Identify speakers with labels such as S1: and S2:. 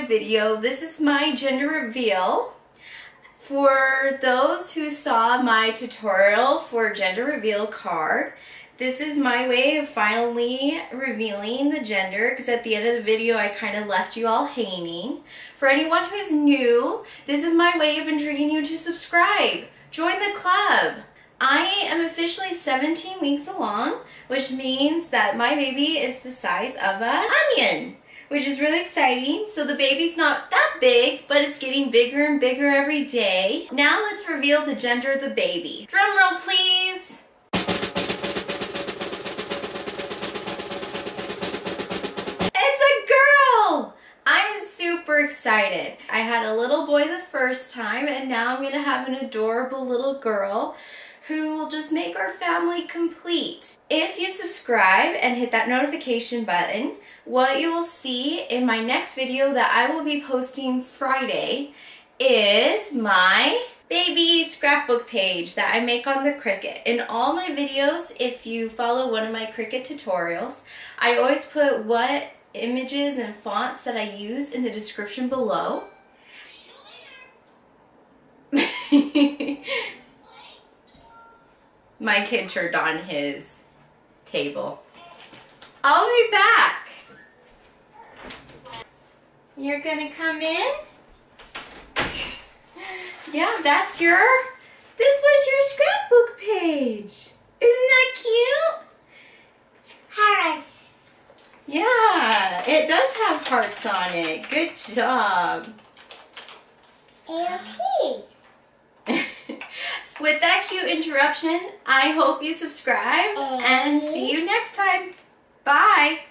S1: my video. This is my gender reveal. For those who saw my tutorial for gender reveal card, this is my way of finally revealing the gender, because at the end of the video I kind of left you all hanging. For anyone who's new, this is my way of intriguing you to subscribe. Join the club. I am officially 17 weeks along, which means that my baby is the size of an onion, which is really exciting. So the baby's not that big, but it's getting bigger and bigger every day. Now let's reveal the gender of the baby. Drum roll, please. It's a girl! I'm super excited. I had a little boy the first time, and now I'm gonna have an adorable little girl who will just make our family complete. If you subscribe and hit that notification button, what you will see in my next video that I will be posting Friday is my baby scrapbook page that I make on the Cricut. In all my videos, if you follow one of my Cricut tutorials, I always put what images and fonts that I use in the description below. My kid turned on his table. I'll be back. You're gonna come in? Yeah, this was your scrapbook page. Isn't that cute?
S2: Harris.
S1: Yeah, it does have hearts on it. Good job.
S2: Okay.
S1: With that cute interruption, I hope you subscribe and see you next time. Bye.